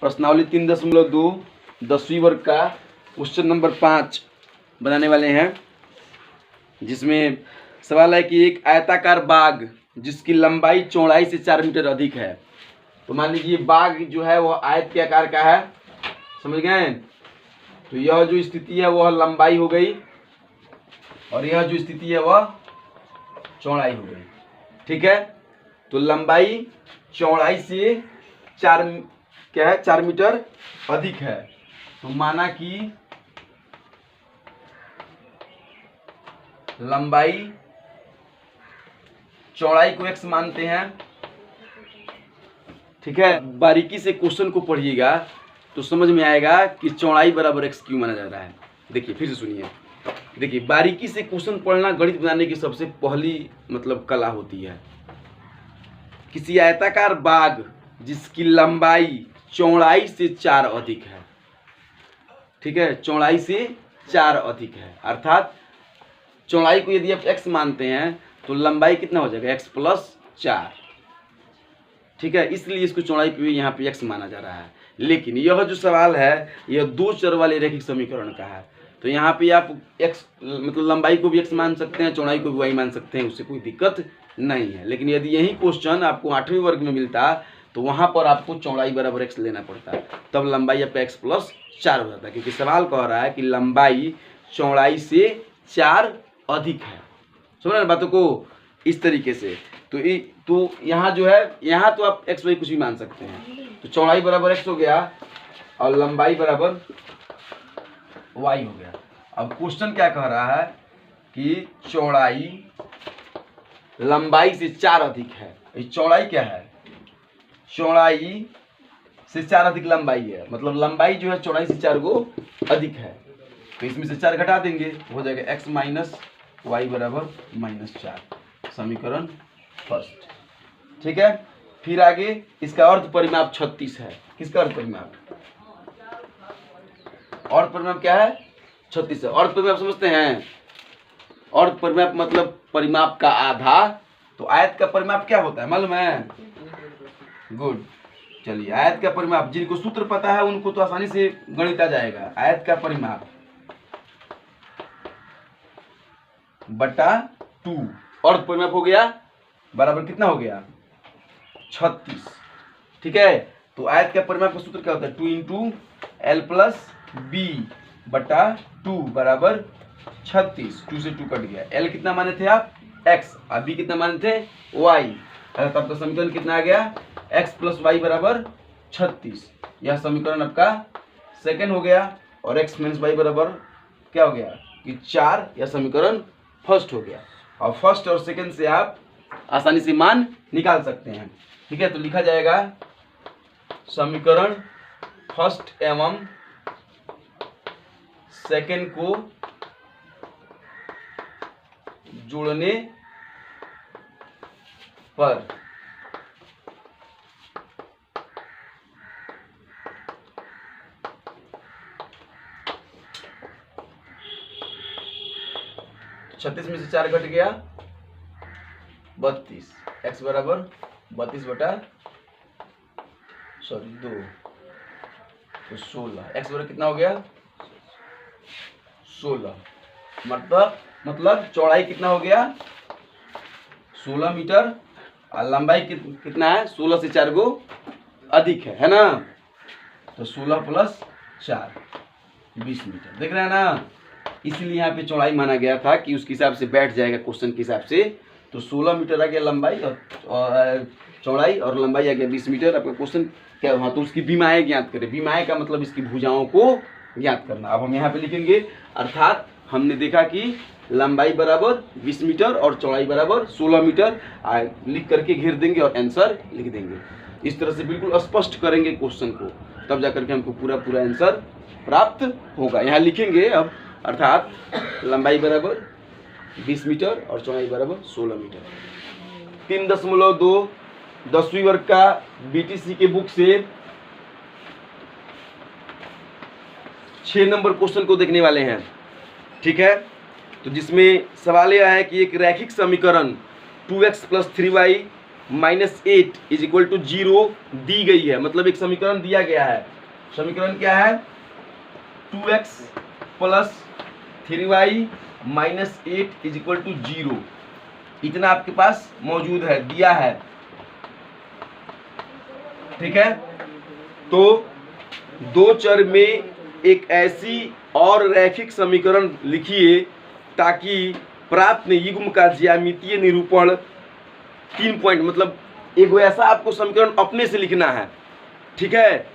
प्रश्नावली 3.2 10वीं वर्ग का क्वेश्चन नंबर 5 बनाने वाले हैं, जिसमें सवाल है कि एक आयताकार बाग जिसकी लंबाई चौड़ाई से 4 मीटर अधिक है। तो मान लीजिए बाग जो है वह आयत के आकार का है, समझ गए। तो यह जो स्थिति है वह लंबाई हो गई और यह जो स्थिति है वह चौड़ाई हो गई, ठीक है। तो लंबाई चौड़ाई से 4 मीटर अधिक है। तो माना कि लंबाई चौड़ाई को x मानते हैं, ठीक है। बारीकी से क्वेश्चन को पढ़िएगा तो समझ में आएगा कि चौड़ाई बराबर x क्यों माना जा रहा है। देखिए फिर से सुनिए, देखिए बारीकी से क्वेश्चन पढ़ना गणित बनाने की सबसे पहली मतलब कला होती है। किसी आयताकार बाग जिसकी लंबाई चौड़ाई से 4 अधिक है, ठीक है, चौड़ाई से 4 अधिक है, अर्थात चौड़ाई को यदि आप x मानते हैं तो लंबाई कितना हो जाएगा x प्लस 4, ठीक है। इसलिए इसको चौड़ाई पे यहाँ पे x माना जा रहा है। लेकिन यह जो सवाल है यह 2 चर वाले रैखिक समीकरण का है। तो यहाँ पे आप x मतलब लंबाई को भी x मान सकते हैं, चौड़ाई को भी y मान सकते हैं, उससे कोई दिक्कत नहीं है। लेकिन यदि यही क्वेश्चन आपको 8वीं वर्ग में मिलता तो वहाँ पर आपको चौड़ाई बराबर x लेना पड़ता, तब लंबाई आपका x प्लस 4 हो जाता, क्योंकि सवाल कह रहा है कि लंबाई चौड़ाई से 4 अधिक है। समझ रहे बातों को इस तरीके से। तो यहाँ जो है, यहाँ तो आप x y कुछ भी मान सकते हैं। तो चौड़ाई बराबर x हो गया और लंबाई बराबर y हो गया। अब क्वेश्चन क्या कह रहा है कि चौड़ाई लंबाई से 4 अधिक है। चौड़ाई क्या है? चौड़ाई से 4 अधिक लंबाई है, मतलब लंबाई जो है चौड़ाई से 4 गो अधिक है। तो इसमें से 4 घटा देंगे, हो जाएगा x माइनस वाई बराबर -4, समीकरण फर्स्ट, ठीक है। फिर आगे इसका अर्ध परिमाप 36 है। किसका अर्ध परिमाप? अर्ध परिमाप क्या है? 36 है। अर्ध परिमाप समझते हैं? अर्ध परिमाप मतलब परिमाप का आधा। तो आयत का परिमाप क्या होता है मालूम है? गुड, चलिए आयत का परिमाप जिनको सूत्र पता है उनको तो आसानी से गणित आ जाएगा। आयत का परिमाप बटा 2, अर्ध परिमाप हो गया बराबर कितना हो गया? 36, ठीक है। तो आयत का परिमाप का सूत्र क्या होता है? 2 इंटू एल प्लस बी बटा 2 बराबर 36। 2 से 2 कट गया। एल कितना माने थे आप? x, और बी कितना माने थे? y। तब आपका समीकरण कितना आ गया? x प्लस वाई बराबर 36। यह समीकरण आपका सेकेंड हो गया। और x माइनस वाई बराबर क्या हो गया कि 4। यह समीकरण फर्स्ट हो गया। और फर्स्ट और सेकेंड से आप आसानी से मान निकाल सकते हैं, ठीक है। तो लिखा जाएगा समीकरण फर्स्ट एवं सेकेंड को जोड़ने पर छत्तीस में से 4 घट गया 32, x बराबर 32 बटा 2, तो 16। x बराबर कितना हो गया? 16। मतलब चौड़ाई कितना हो गया? 16 मीटर और लंबाई कितना है? 16 से 4 गो अधिक है ना। तो 16 प्लस 4 20 मीटर, देख रहे हैं ना। इसीलिए यहाँ पे चौड़ाई माना गया था कि उसके हिसाब से बैठ जाएगा क्वेश्चन के हिसाब से। तो 16 मीटर आ गया लंबाई और चौड़ाई, और लंबाई आ गया 20 मीटर। आपका क्वेश्चन क्या हुआ? तो उसकी विमाएँ ज्ञात करें। विमाएँ का मतलब इसकी भुजाओं को ज्ञात करना। अब हम यहाँ पे लिखेंगे, अर्थात हमने देखा कि लंबाई बराबर 20 मीटर और चौड़ाई बराबर 16 मीटर लिख करके घेर देंगे और आंसर लिख देंगे। इस तरह से बिल्कुल स्पष्ट करेंगे क्वेश्चन को, तब जाकर के हमको पूरा आंसर प्राप्त होगा। यहाँ लिखेंगे अब, अर्थात लंबाई बराबर 20 मीटर और चौड़ाई बराबर 16 मीटर। 3.2 10वीं वर्ग का बीटीसी के बुक से 6 नंबर क्वेश्चन को देखने वाले हैं, ठीक है। तो जिसमें सवाल यह है कि एक रैखिक समीकरण 2x plus 3y -8 is equal to 0 दी गई है। मतलब एक समीकरण दिया गया है। समीकरण क्या है? 2x plus 3y -8 is equal to 0, इतना आपके पास मौजूद है, दिया है। ठीक है, तो दो चर में एक ऐसी और रैखिक समीकरण लिखिए ताकि प्राप्त युग्म का ज्यामितीय निरूपण 3 पॉइंट, मतलब एक ऐसा आपको समीकरण अपने से लिखना है। ठीक है,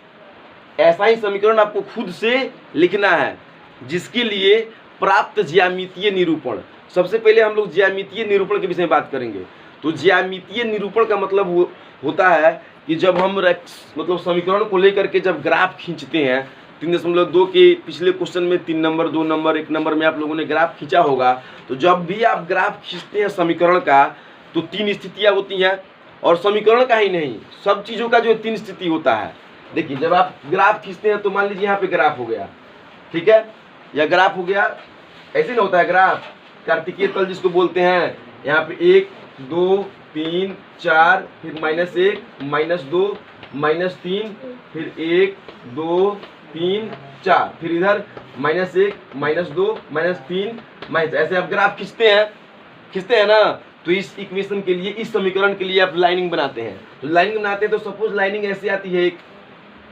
ऐसा ही समीकरण आपको खुद से लिखना है जिसके लिए प्राप्त ज्यामितीय निरूपण। सबसे पहले हम लोग ज्यामितीय निरूपण के विषय में बात करेंगे। तो ज्यामितीय निरूपण का मतलब होता है कि जब हम मतलब समीकरण को लेकर के जब ग्राफ खींचते हैं, 3.2 के पिछले क्वेश्चन में 3 नंबर 2 नंबर 1 नंबर में आप लोगों ने ग्राफ खींचा होगा। तो जब भी आप ग्राफ खींचते हैं समीकरण का तो 3 स्थितियां होती हैं, और समीकरण का ही नहीं, सब चीज़ों का जो 3 स्थिति होता है। देखिए, जब आप ग्राफ खींचते हैं तो मान लीजिए यहाँ पे ग्राफ हो गया, ठीक है, या ग्राफ हो गया, ऐसे ना होता है ग्राफ, कार्तिकीय तल जिसको बोलते हैं। यहाँ पे 1 2 3 4, फिर -1 -2 -3, फिर 1 2 3 4, फिर इधर -1 -2 -3 ऐसे आप ग्राफ खींचते हैं ना। तो इस इक्वेशन के लिए, इस समीकरण के लिए आप लाइनिंग बनाते हैं। तो लाइनिंग बनाते हैं तो सपोज लाइनिंग ऐसे आती है एक,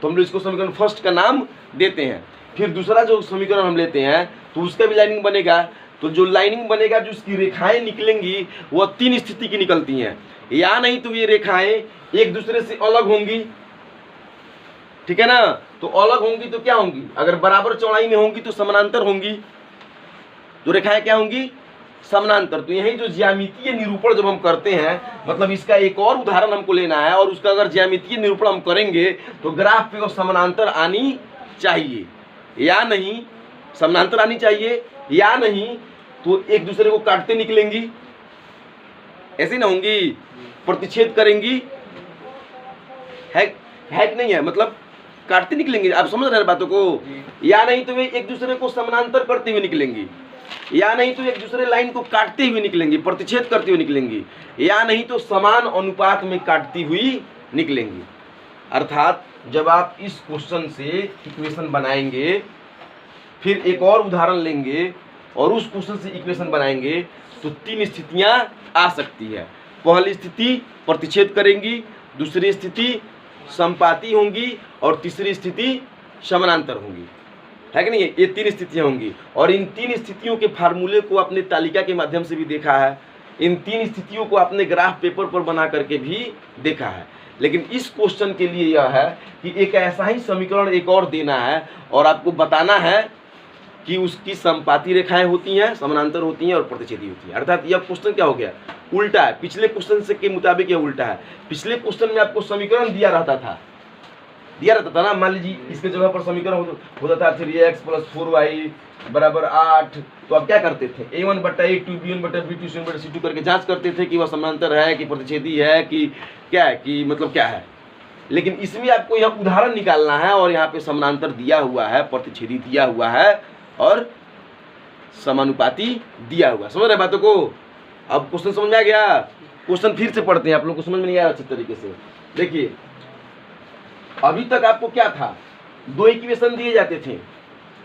तो हम लोग इसको समीकरण फर्स्ट का नाम देते हैं। फिर दूसरा जो समीकरण हम लेते हैं तो उसका भी लाइनिंग बनेगा। तो जो लाइनिंग बनेगा, जो उसकी रेखाएं निकलेंगी वो 3 स्थिति की निकलती हैं, या नहीं तो ये रेखाएं एक दूसरे से अलग होंगी। ठीक है ना, तो अलग होंगी तो क्या होंगी? अगर बराबर चौड़ाई में होंगी तो समानांतर होंगी। तो रेखाएं क्या होंगी? समानांतर। तो यही जो ज्यामितीय निरूपण जब हम करते हैं, मतलब इसका एक और उदाहरण हमको लेना है, और उसका अगर ज्यामितीय निरूपण हम करेंगे तो ग्राफ पे वो समानांतर आनी चाहिए या नहीं, समानांतर आनी चाहिए या नहीं, तो एक दूसरे को काटते निकलेंगी, ऐसे ना होंगी, प्रतिच्छेद करेंगी, है कि नहीं है? मतलब काटते निकलेंगे, आप समझ रहे हैं बातों को? या नहीं तो वे एक दूसरे को समानांतर करते हुए निकलेंगी, या नहीं तो एक दूसरे लाइन को काटते हुए निकलेंगी, प्रतिच्छेद करते हुए निकलेंगी, या नहीं तो समान अनुपात में काटती हुई निकलेंगी। अर्थात जब आप इस क्वेश्चन से इक्वेशन बनाएंगे, फिर एक और उदाहरण लेंगे और उस क्वेश्चन से इक्वेशन बनाएंगे, तो 3 स्थितियां आ सकती है। पहली स्थिति प्रतिच्छेद करेंगी, दूसरी स्थिति समपाती होंगी, और तीसरी स्थिति समानांतर होंगी, है कि नहीं? ये 3 स्थितियां होंगी, और इन 3 स्थितियों के फार्मूले को आपने तालिका के माध्यम से भी देखा है। इन 3 स्थितियों को आपने ग्राफ पेपर पर बना करके भी देखा है। लेकिन इस क्वेश्चन के लिए यह है कि एक ऐसा ही समीकरण एक और देना है, और आपको बताना है कि उसकी समपाती रेखाएं होती हैं, समानांतर होती हैं और प्रतिच्छेदी होती हैं। अर्थात यह क्वेश्चन क्या हो गया? उल्टा है। पिछले क्वेश्चन से के मुताबिक यह उल्टा है। पिछले क्वेश्चन में आपको समीकरण दिया रहता था ना। मान लीजिए इसके जगह पर समीकरण होता था 3x + 4y = 8, तो आप क्या करते थे? a1/a2 b1/b2 c1/c2 करके जांच करते थे कि वह समानांतर है कि प्रतिच्छेदी है कि क्या है, कि मतलब क्या है। लेकिन इसमें आपको यह उदाहरण निकालना है, और यहाँ पे समानांतर दिया हुआ है, प्रतिच्छेदी दिया हुआ है, और समानुपाती दिया हुआ। समझ रहे बातों को? अब क्वेश्चन समझ में आ गया? क्वेश्चन फिर से पढ़ते हैं, आप लोग को समझ में नहीं आया अच्छे तरीके से। देखिए, अभी तक आपको क्या था? 2 इक्वेशन दिए जाते थे,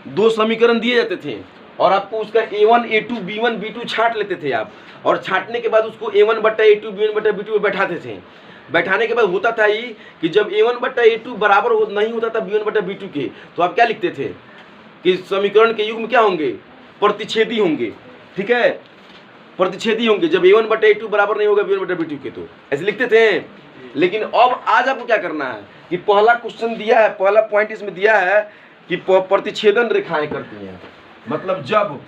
2 समीकरण दिए जाते थे, और आपको उसका a1 a2 b1 b2 छांट लेते थे आप, और छांटने के बाद उसको a1/a2 b1/b2 में बैठाते थे। बैठाने के बाद होता था ये कि जब a1/a2 बराबर नहीं होता था b1/b2 के, तो आप क्या लिखते थे कि समीकरण के युग्म क्या होंगे? प्रतिच्छेदी होंगे। ठीक है, प्रतिच्छेदी होंगे। जब a1/a2 बराबर नहीं होगा b1/b2 के, तो ऐसे लिखते थे। लेकिन अब आज आपको क्या करना है कि पहला क्वेश्चन दिया है, पहला पॉइंट इसमें दिया है कि प्रतिच्छेदन रेखाएं करती हैं। मतलब जब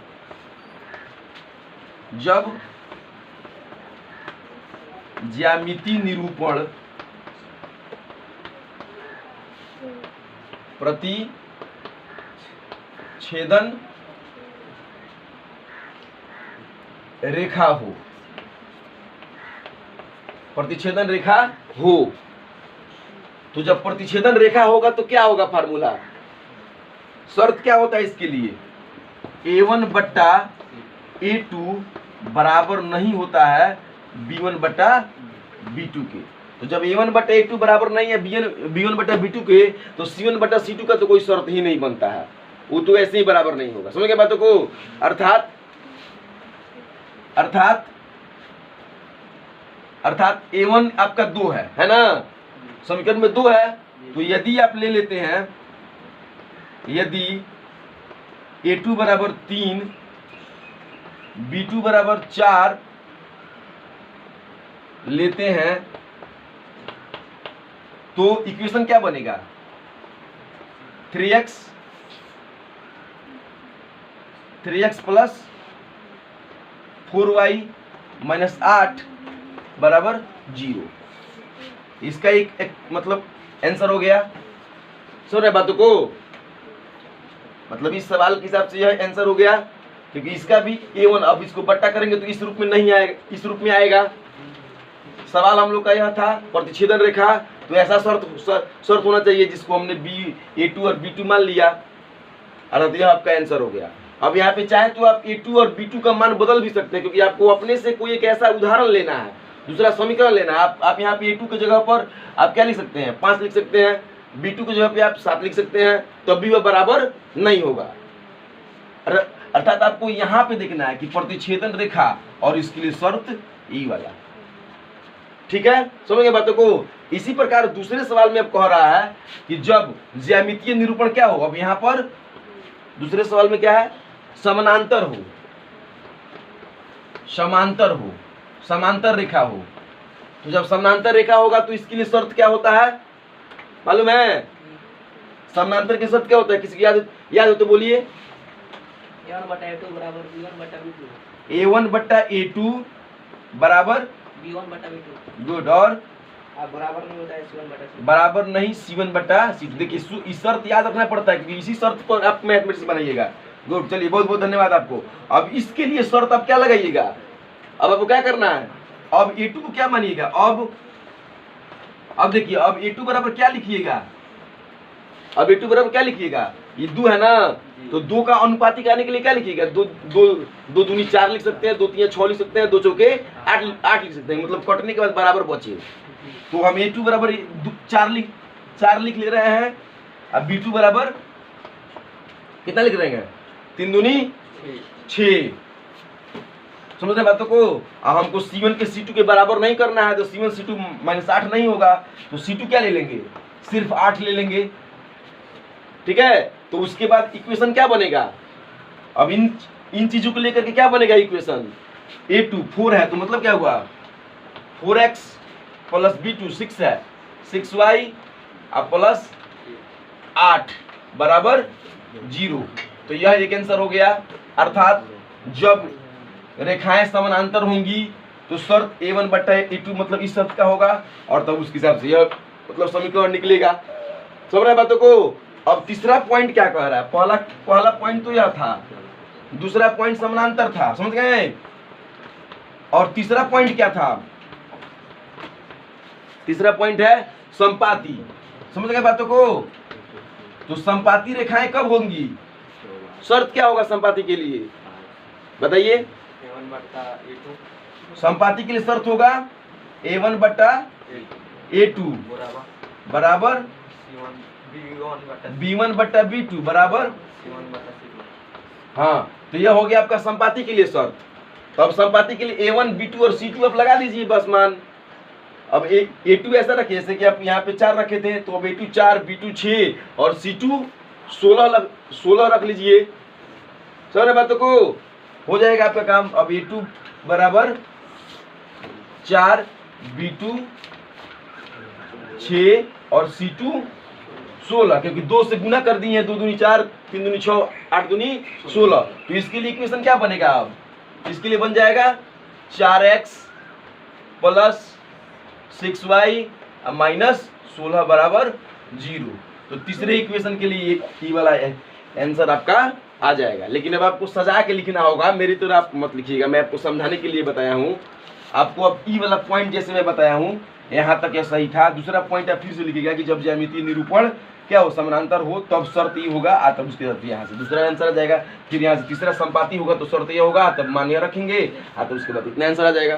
ज्यामितीय निरूपण प्रतिच्छेदन रेखा हो, प्रतिच्छेदन रेखा हो, तो जब प्रतिच्छेदन रेखा होगा तो क्या होगा फार्मूला? शर्त क्या होता है इसके लिए? a1/a2 बराबर नहीं होता है b1/b2 B2 के। तो जब A1 बटा A2 बराबर नहीं है B1 बटा B2 के, तो C1 बटा C2 का तो कोई शर्त ही नहीं बनता है, वो तो ऐसे ही बराबर नहीं होगा। समझ गए बातों को? अर्थात A1 आपका 2 है ना, समीकरण में 2 है। तो यदि आप ले लेते हैं, यदि A2 बराबर 3, B2 बराबर 4 लेते हैं, तो इक्वेशन क्या बनेगा? 3x प्लस 4y माइनस 8 बराबर 0। इसका एक मतलब आंसर हो गया। सुन रहे बातों को? मतलब इस सवाल के हिसाब से यह आंसर हो गया, क्योंकि इसका भी A1, अब इसको बट्टा करेंगे तो इस रूप में नहीं आएगा, इस रूप में आएगा। सवाल हम लोग का यह था प्रतिच्छेदन रेखा, तो ऐसा शर्त होना चाहिए जिसको हमने A2 और B2 मान लिया, अर्थात यह आपका आंसर हो गया। अब यहाँ पे चाहे तो आप A2 और B2 का मान बदल भी सकते हैं, क्योंकि आपको अपने से कोई एक ऐसा उदाहरण लेना है, दूसरा समीकरण लेना है। आप यहाँ पे A2 की जगह पर आप क्या लिख सकते हैं? 5 लिख सकते हैं। B2 की जगह पे आप 7 लिख सकते हैं, तब भी वह बराबर नहीं होगा। अर्थात आपको यहाँ पे देखना है कि प्रतिच्छेदन रेखा, और इसके लिए शर्त ई वाला। ठीक है, समझ गए बातों को? इसी प्रकार दूसरे सवाल में अब कह रहा है कि जब ज्यामितीय निरूपण क्या हो, अब यहाँ पर दूसरे सवाल में क्या है? समानांतर हो, समांतर हो, समांतर रेखा हो। तो जब समांतर रेखा होगा तो इसके लिए शर्त क्या होता है मालूम है? समानांतर की शर्त क्या होता है? किसी की याद हो तो बोलिए। A1 बटा A2 बराबर B1 बटा B2। A1 बटा A2 बराबर B1 बटा B2। गुड। और बराबर नहीं होता है C1 बटा C2। बराबर नहीं C1 बटा C2। देखिए इस शर्त याद रखना पड़ता है, क्योंकि इसी शर्त पर आप मैथमेटिक्स बनाइएगा। गुड, चलिए बहुत बहुत धन्यवाद आपको। अब इसके लिए शर्त आप क्या लगाइएगा? अब आपको क्या करना है? अब A2 को क्या मानिएगा? अब देखिए, अब A2 बराबर क्या लिखिएगा? अब A2 बराबर क्या लिखिएगा? ये 2 है ना, तो 2 का अनुपातिक आने के लिए क्या लिखिएगा? 2 दूनी 4 लिख सकते हैं, 2 तीन 6 लिख सकते हैं, 2 चौके 8 लिख सकते हैं, मतलब कटने के बाद बराबर बचे। तो हम A2 बराबर 4 लिख ले रहे हैं। अब B2 बराबर कितना लिख रहे हैं? 3 दूनी 6। समझ रहे बातों को? अब हमको C1 के C2 के बराबर नहीं करना है, तो C1 C2 माइनस 8 नहीं होगा, तो C2 क्या ले लेंगे? सिर्फ 8 ले लेंगे। ठीक है, तो उसके बाद इक्वेशन क्या बनेगा? अब इन चीजों को लेकर के क्या बनेगा इक्वेशन? A2 4 है, तो मतलब क्या हुआ? 4x प्लस B2 6 है, 6y प्लस 8 बराबर 0। तो यह एक आंसर हो गया। अर्थात जब रेखाएं समानांतर होंगी तो शर्त A1 बटा A2 मतलब इस शर्त का होगा, और तब उसके हिसाब से यह मतलब समीकरण निकलेगा। समझ रहे बातों को? अब तीसरा पॉइंट क्या कह रहा है? पहला पॉइंट तो यह था, दूसरा पॉइंट समानांतर था, समझ गए? और तीसरा पॉइंट क्या था? तीसरा पॉइंट है संपाती। समझ गए बातों को? तो संपाती रेखाएं कब होंगी? शर्त क्या होगा संपाती के लिए बताइए? A1 बटा A2 संपाती के लिए शर्त होगा A1 बटा A2 बराबर B1 बटा B2 बराबर C1 बटा C2। हाँ, तो यह हो गया आपका संपाती के लिए शर्त। तो अब संपाती के लिए A1 B2 और C2 आप लगा दीजिए बस मान। अब A2 ऐसा रखिए जैसे कि आप यहाँ पे 4 रखे थे, तो अब A2 4, B2 6 और C2 16 रख लीजिए। समझ बातों को? हो जाएगा आपका काम। अब A2 बराबर 4, B2 6 और C2 16, क्योंकि 2 से गुना कर दिए हैं, 2 दूनी 4, 3 दूनी 6, 8 दूनी 16। तो इसके लिए इक्वेशन क्या बनेगा? अब इसके लिए बन जाएगा 4x प्लस 6y माइनस 16 बराबर 0। तो तीसरे इक्वेशन के लिए ये वाला आंसर आपका आ जाएगा। लेकिन अब आपको सजा के लिखना होगा, मेरी तरह आप मत लिखिएगा, मैं आपको समझाने के लिए बताया हूँ। आपको अब ई वाला पॉइंट जैसे मैं बताया हूँ यहाँ तक यह सही था। दूसरा पॉइंट आप फिर से लिखिएगा कि जब ज्यामितीय निरूपण क्या हो, समानांतर हो, तब शर्त ये होगा, तब उसके बाद यहाँ से दूसरा आंसर आ जाएगा। फिर यहाँ से तीसरा संपाती होगा तो शर्त ये होगा, तब मान्य रखेंगे, तब उसके बाद इतना आंसर आ जाएगा।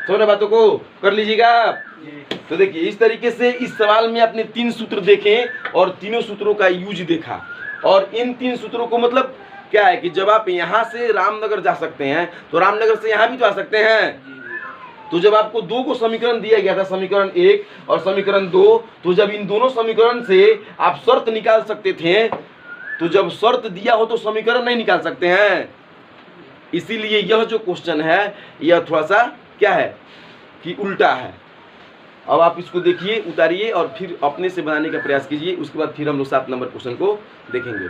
समझ बातों को कर लीजिएगा। जी। तो देखिए इस तरीके से इस सवाल में आपने 3 सूत्र देखे और तीनों सूत्रों का यूज देखा। और इन 3 सूत्रों को मतलब क्या है कि जब आप यहाँ से रामनगर जा सकते हैं तो रामनगर से यहाँ भी तो आ सकते हैं। जी। तो जब आपको 2 को समीकरण दिया गया था, समीकरण 1 और समीकरण 2, तो जब इन दोनों समीकरण से आप शर्त निकाल सकते थे, तो जब शर्त दिया हो तो समीकरण नहीं निकाल सकते हैं। इसीलिए यह जो क्वेश्चन है यह थोड़ा सा क्या है कि उल्टा है। अब आप इसको देखिए, उतारिए और फिर अपने से बनाने का प्रयास कीजिए। उसके बाद फिर हम लोग 7 नंबर क्वेश्चन को देखेंगे।